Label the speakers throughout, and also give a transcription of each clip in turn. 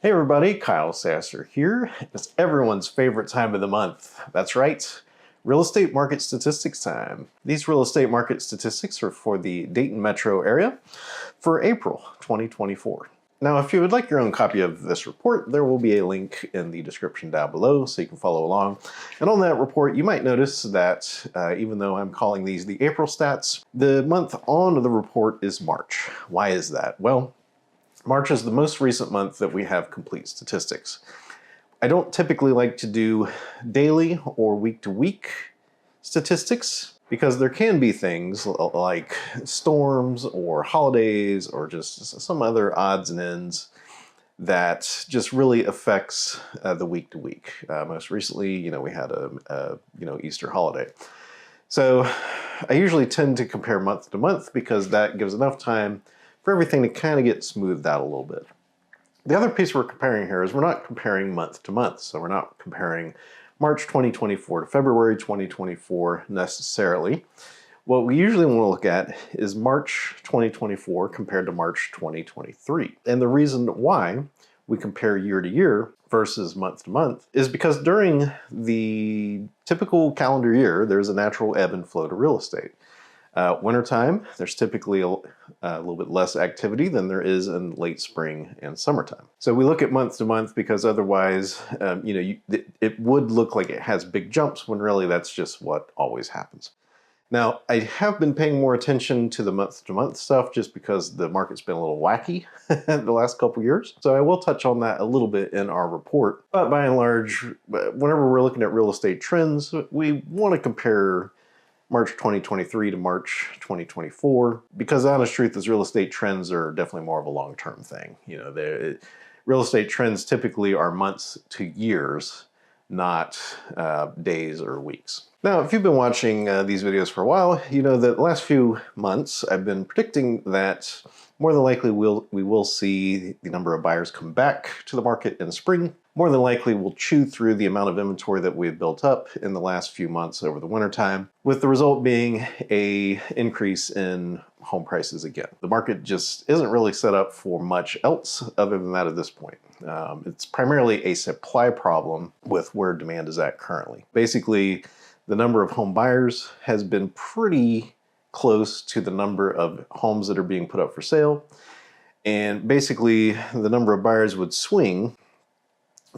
Speaker 1: Hey everybody, Kyle Sasser here. It's everyone's favorite time of the month. That's right, real estate market statistics time. These real estate market statistics are for the Dayton Metro area for April 2024. Now, if you would like your own copy of this report, there will be a link in the description down below so you can follow along. And on that report, you might notice that even though I'm calling these the April stats, the month on the report is March. Why is that? Well, March is the most recent month that we have complete statistics. I don't typically like to do daily or week-to-week statistics because there can be things like storms or holidays or just some other odds and ends that just really affects the week-to-week. Most recently, we had a Easter holiday. So I usually tend to compare month to month because that gives enough time for everything to kind of get smoothed out a little bit. The other piece we're comparing here is we're not comparing month to month. So we're not comparing March 2024 to February 2024 necessarily. What we usually want to look at is March 2024 compared to March 2023. And the reason why we compare year to year versus month to month is because during the typical calendar year, there's a natural ebb and flow to real estate. Wintertime, there's typically a little bit less activity than there is in late spring and summertime. So we look at month to month because otherwise, it would look like it has big jumps when really that's just what always happens. Now, I have been paying more attention to the month to month stuff just because the market's been a little wacky the last couple years. So I will touch on that a little bit in our report. But by and large, whenever we're looking at real estate trends, we want to compare March 2023 to March 2024, because the honest truth is real estate trends are definitely more of a long-term thing. Real estate trends typically are months to years, not days or weeks. Now, if you've been watching these videos for a while, you know that the last few months I've been predicting that more than likely we will see the number of buyers come back to the market in the spring. More than likely we'll chew through the amount of inventory that we've built up in the last few months over the wintertime, with the result being an increase in home prices again. The market just isn't really set up for much else other than that at this point. It's primarily a supply problem with where demand is at currently. Basically, the number of home buyers has been pretty close to the number of homes that are being put up for sale. And basically, the number of buyers would swing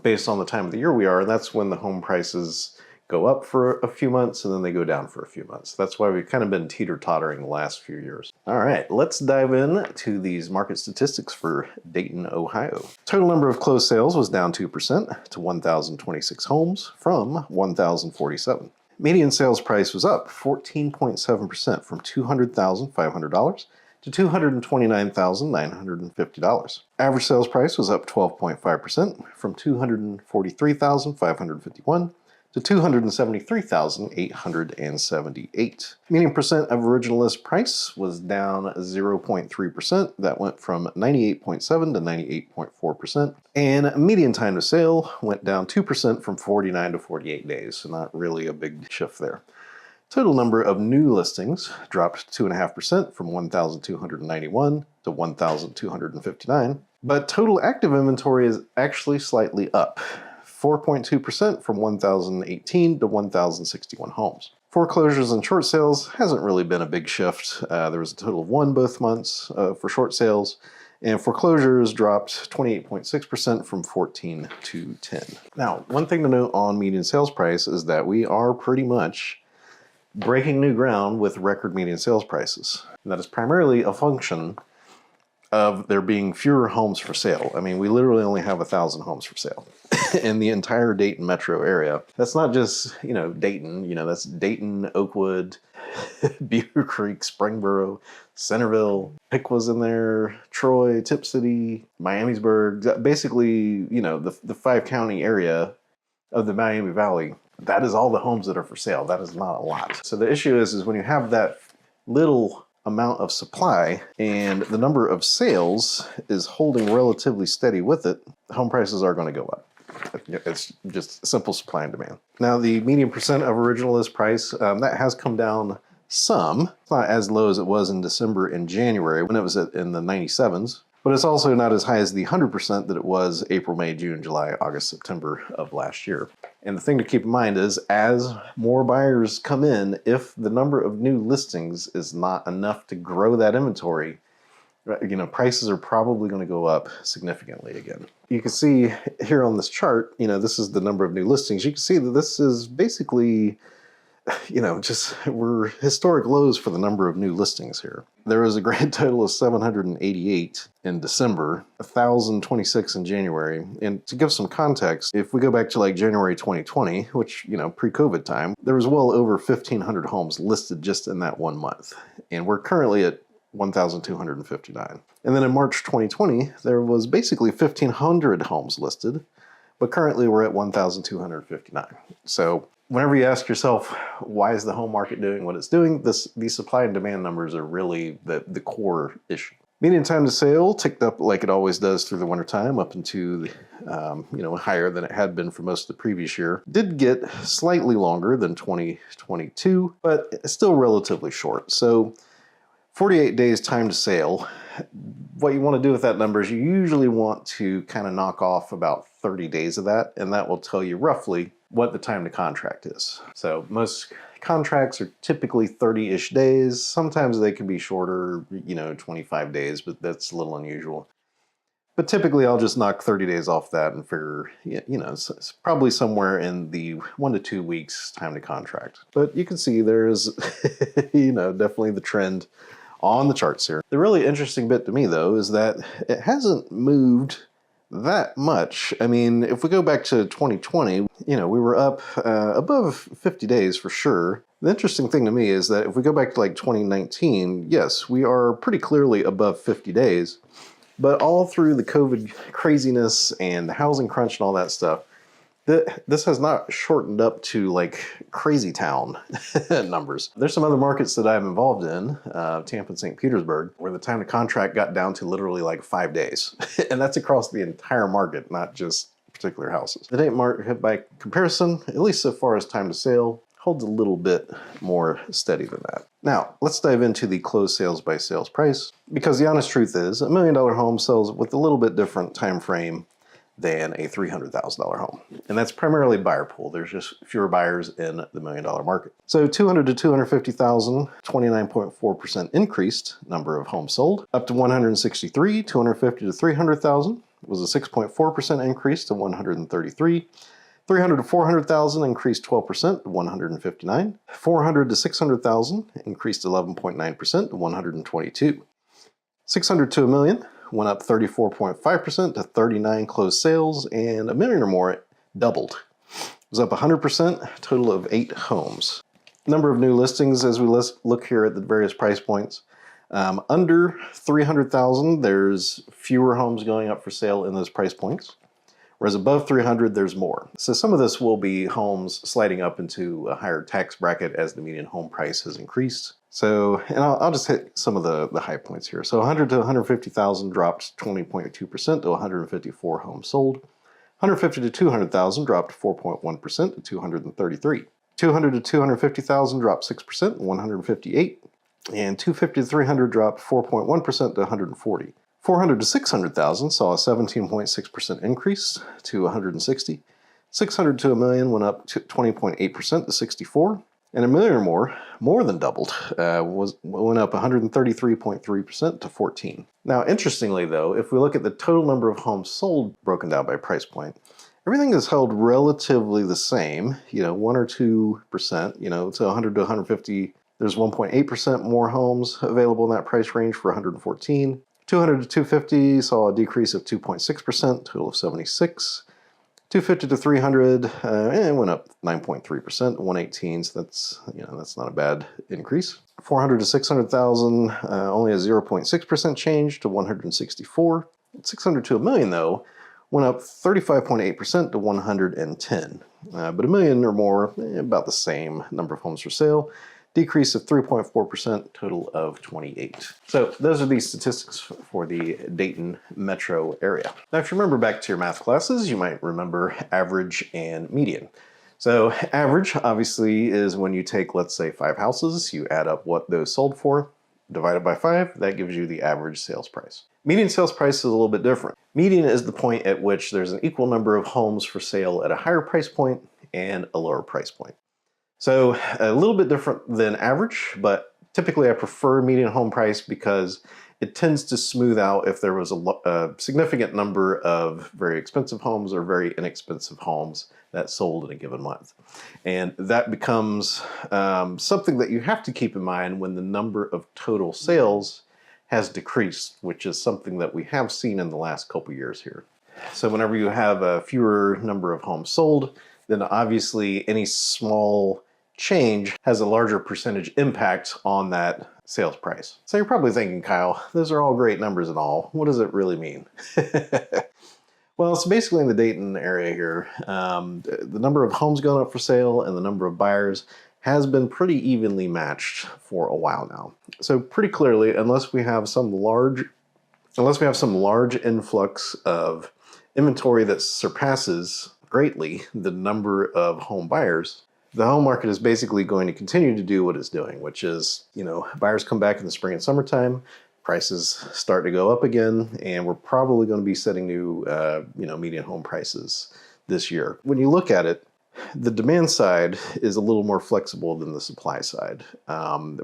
Speaker 1: based on the time of the year we are, and that's when the home prices go up for a few months and then they go down for a few months. That's why we've kind of been teeter-tottering the last few years. All right, let's dive in to these market statistics for Dayton, Ohio. Total number of closed sales was down 2% to 1,026 homes from 1,047. Median sales price was up 14.7% from $200,500 to $229,950. Average sales price was up 12.5% from $243,551 to $273,878. Median percent of original list price was down 0.3%. That went from 98.7 to 98.4%. And median time to sale went down 2% from 49 to 48 days. So not really a big shift there. Total number of new listings dropped 2.5% from 1,291 to 1,259. But total active inventory is actually slightly up, 4.2% from 1,018 to 1,061 homes. Foreclosures and short sales hasn't really been a big shift. There was a total of 1 both months for short sales, and foreclosures dropped 28.6% from 14 to 10. Now, one thing to note on median sales price is that we are pretty much breaking new ground with record median sales prices. And that is primarily a function of there being fewer homes for sale. I mean, we literally only have 1,000 homes for sale in the entire Dayton metro area. That's not just, Dayton, that's Dayton, Oakwood, Beavercreek, Springboro, Centerville, Pick was in there, Troy, Tipp City, Miamisburg, basically, the 5-county area of the Miami Valley. That is all the homes that are for sale. That is not a lot. So the issue is when you have that little amount of supply and the number of sales is holding relatively steady with it, home prices are going to go up. It's just simple supply and demand. Now, the median percent of original list price, that has come down some. It's not as low as it was in December and January when it was in the 97s. but it's also not as high as the 100% that it was April, May, June, July, August, September of last year. And the thing to keep in mind is as more buyers come in, if the number of new listings is not enough to grow that inventory, you know, prices are probably going to go up significantly again. You can see here on this chart, you know, this is the number of new listings. You can see that this is basically, you know, we're historic lows for the number of new listings here. There was a grand total of 788 in December, 1,026 in January. And to give some context, if we go back to like January 2020, which, you know, pre-COVID time, there was well over 1,500 homes listed just in that 1 month. And we're currently at 1,259. And then in March 2020, there was basically 1,500 homes listed, but currently we're at 1,259. So whenever you ask yourself, why is the home market doing what it's doing, these supply and demand numbers are really the core issue. Median time to sale ticked up like it always does through the wintertime, up into, you know, higher than it had been for most of the previous year. Did get slightly longer than 2022, but it's still relatively short. So 48 days time to sale. What you want to do with that number is you usually want to kind of knock off about 30 days of that, and that will tell you roughly what the time to contract is. So most contracts are typically 30-ish days. Sometimes they can be shorter, you know, 25 days, but that's a little unusual. But typically I'll just knock 30 days off that and figure, you know, it's probably somewhere in the 1 to 2 weeks time to contract. But you can see there's, you know, definitely the trend on the charts here. The really interesting bit to me though is that it hasn't moved that much. I mean, if we go back to 2020, you know, we were up above 50 days for sure. The interesting thing to me is that if we go back to like 2019, yes, we are pretty clearly above 50 days, but all through the COVID craziness and the housing crunch and all that stuff, this has not shortened up to like crazy town numbers. There's some other markets that I'm involved in, Tampa and St. Petersburg, where the time to contract got down to literally like 5 days. And that's across the entire market, not just particular houses. The Dayton market, by comparison, at least so far as time to sale, holds a little bit more steady than that. Now, let's dive into the closed sales by sales price, because the honest truth is $1 million home sells with a little bit different time frame than a $300,000 home. And that's primarily buyer pool. There's just fewer buyers in the $1 million market. So 200 to 250,000, 29.4% increased number of homes sold. Up to 163, 250 to 300,000 was a 6.4% increase to 133. 300 to 400,000 increased 12% to 159. 400 to 600,000 increased 11.9% to 122. 600 to a million went up 34.5% to 39 closed sales, and $1 million or more doubled. It was up 100%, total of 8 homes. Number of new listings as we look here at the various price points. Under 300,000, there's fewer homes going up for sale in those price points. Whereas above 300, there's more. So some of this will be homes sliding up into a higher tax bracket as the median home price has increased. So, and I'll just hit some of the high points here. So 100 to 150,000 dropped 20.2% to 154 homes sold. 150 to 200,000 dropped 4.1% to 233. 200 to 250,000 dropped 6% to 158. And 250 to 300 dropped 4.1% to 140. 400 to 600,000 saw a 17.6% increase to 160. 600 to a million went up to 20.8% to 64. And $1 million or more than doubled, went up 133.3% to 14. Now, interestingly though, if we look at the total number of homes sold broken down by price point, everything is held relatively the same, you know, 1 or 2%, you know, to 100 to 150, there's 1.8% more homes available in that price range for 114. 200 to 250 saw a decrease of 2.6%, total of 76. 250 to 300, it went up 9.3%, 118, so that's not a bad increase. 400 to 600,000, only a 0.6% change to 164. 600 to a million, though, went up 35.8% to 110. But $1 million or more, about the same number of homes for sale. Decrease of 3.4%, total of 28. So those are the statistics for the Dayton Metro area. Now, if you remember back to your math classes, you might remember average and median. So average, obviously, is when you take, let's say, 5 houses, you add up what those sold for, divided by 5, that gives you the average sales price. Median sales price is a little bit different. Median is the point at which there's an equal number of homes for sale at a higher price point and a lower price point. So a little bit different than average, but typically I prefer median home price because it tends to smooth out if there was a significant number of very expensive homes or very inexpensive homes that sold in a given month. And that becomes something that you have to keep in mind when the number of total sales has decreased, which is something that we have seen in the last couple years here. So whenever you have a fewer number of homes sold, then obviously any small change has a larger percentage impact on that sales price. So you're probably thinking, Kyle, those are all great numbers and all. What does it really mean? Well, it's basically in the Dayton area here. The number of homes going up for sale and the number of buyers has been pretty evenly matched for a while now. So pretty clearly, unless we have some large influx of inventory that surpasses greatly the number of home buyers, the home market is basically going to continue to do what it's doing, which is, buyers come back in the spring and summertime, prices start to go up again, and we're probably going to be setting new, median home prices this year. When you look at it, the demand side is a little more flexible than the supply side,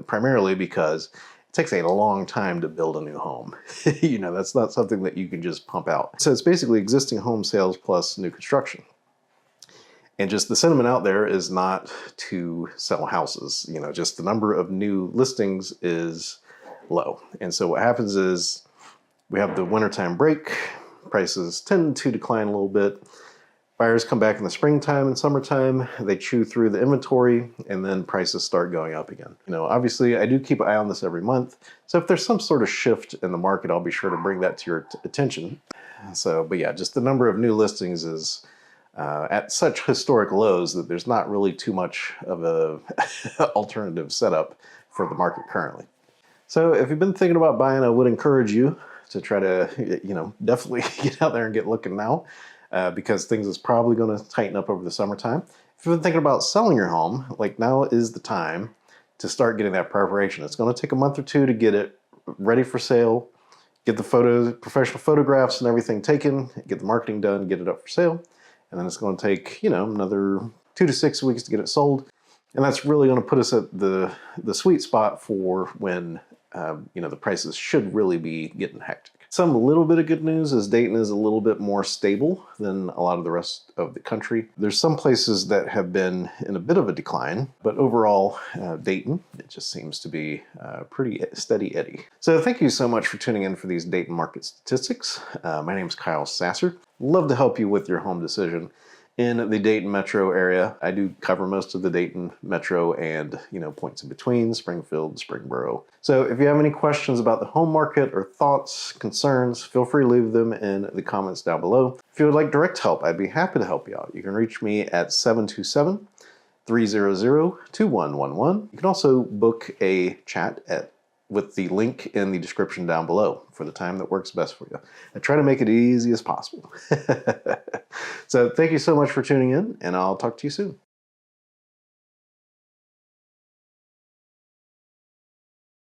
Speaker 1: primarily because it takes a long time to build a new home. That's not something that you can just pump out. So it's basically existing home sales plus new construction. And just the sentiment out there is not to sell houses. Just the number of new listings is low. And so what happens is we have the wintertime break, prices tend to decline a little bit. Buyers come back in the springtime and summertime, they chew through the inventory, and then prices start going up again. Obviously I do keep an eye on this every month. So if there's some sort of shift in the market, I'll be sure to bring that to your attention. But yeah, just the number of new listings is at such historic lows that there's not really too much of a alternative setup for the market currently. So if you've been thinking about buying, I would encourage you to try to, definitely get out there and get looking now, because things is probably going to tighten up over the summertime. If you've been thinking about selling your home, now is the time to start getting that preparation. It's going to take a month or two to get it ready for sale, get the professional photographs and everything taken, get the marketing done, get it up for sale. And then it's going to take, another 2 to 6 weeks to get it sold. And that's really going to put us at the sweet spot for when, the prices should really be getting hectic. Some little bit of good news is Dayton is a little bit more stable than a lot of the rest of the country. There's some places that have been in a bit of a decline, but overall, Dayton, it just seems to be pretty steady Eddie. So thank you so much for tuning in for these Dayton market statistics. My name is Kyle Sasser. Love to help you with your home decision in the Dayton Metro area. I do cover most of the Dayton Metro and, points in between, Springfield, Springboro. So if you have any questions about the home market or thoughts, concerns, feel free to leave them in the comments down below. If you would like direct help, I'd be happy to help you out. You can reach me at 727-300-2111. You can also book a chat with the link in the description down below for the time that works best for you. I try to make it easy as possible. So thank you so much for tuning in, and I'll talk to you soon.